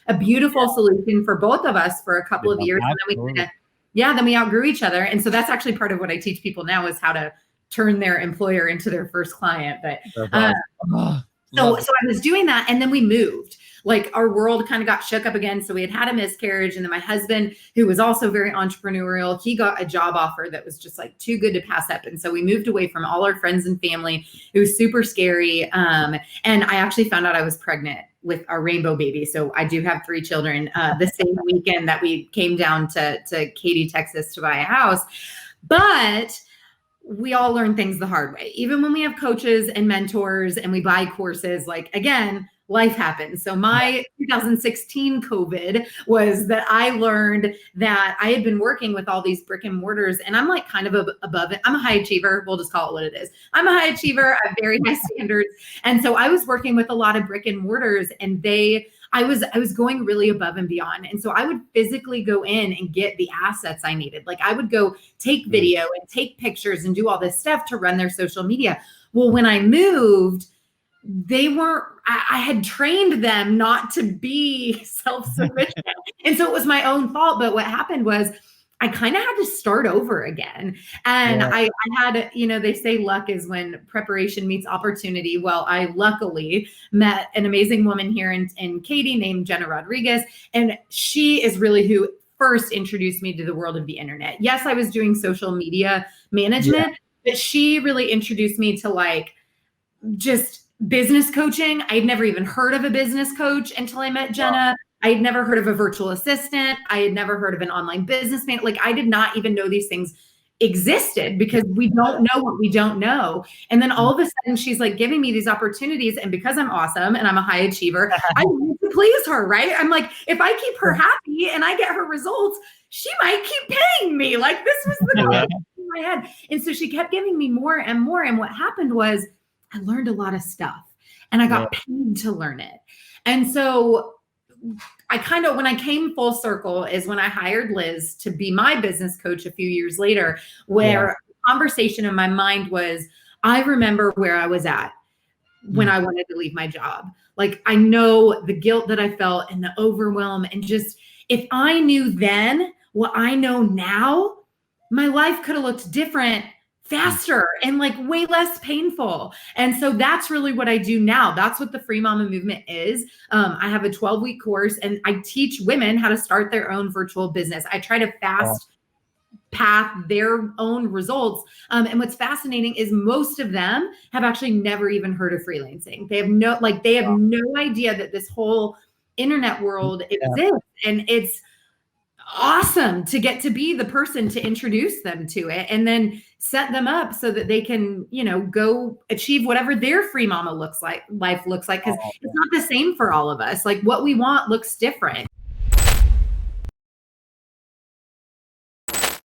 a beautiful solution for both of us for a couple of years. And then then we outgrew each other. And so that's actually part of what I teach people now is how to turn their employer into their first client. But so I was doing that, and then we moved. Like our world kind of got shook up again. So we had a miscarriage, and then my husband, who was also very entrepreneurial, he got a job offer that was just like too good to pass up. And so we moved away from all our friends and family. It was super scary. And I actually found out I was pregnant with our rainbow baby. So I do have 3 children. The same weekend that we came down to Katy, Texas to buy a house. But we all learn things the hard way. Even when we have coaches and mentors and we buy courses, like, again, life happens. So my 2016 COVID was that I learned that I had been working with all these brick and mortars, and I'm like kind of above it. I'm a high achiever. We'll just call it what it is. I'm a high achiever. I have very high standards. And so I was working with a lot of brick and mortars, and I was going really above and beyond. And so I would physically go in and get the assets I needed. Like I would go take video and take pictures and do all this stuff to run their social media. Well, when I moved, I had trained them not to be self-sufficient. And so it was my own fault. But what happened was I kind of had to start over again. And I had, they say luck is when preparation meets opportunity. Well, I luckily met an amazing woman here in Katy named Jenna Rodriguez. And she is really who first introduced me to the world of the internet. Yes, I was doing social media management, but she really introduced me to like just business coaching. I'd never even heard of a business coach until I met Jenna. I had never heard of a virtual assistant. I had never heard of an online business man. Like I did not even know these things existed because we don't know what we don't know. And then all of a sudden she's like giving me these opportunities. And because I'm awesome and I'm a high achiever, I need to please her, right? I'm like, if I keep her happy and I get her results, she might keep paying me. Like this was the goal in my head. And so she kept giving me more and more. And what happened was I learned a lot of stuff and I got paid to learn it. And so I kind of, when I came full circle is when I hired Liz to be my business coach a few years later, where the conversation in my mind was, I remember where I was at when I wanted to leave my job. Like I know the guilt that I felt and the overwhelm, and just, if I knew then what I know now, my life could have looked different faster and like way less painful. And so that's really what I do now. That's what the Free Mama movement is. I have a 12-week course and I teach women how to start their own virtual business. I try to fast path their own results. And what's fascinating is most of them have actually never even heard of freelancing. They have no idea that this whole internet world exists, and it's awesome to get to be the person to introduce them to it and then set them up so that they can, go achieve whatever their free mama life looks like. Cause it's not the same for all of us. Like what we want looks different.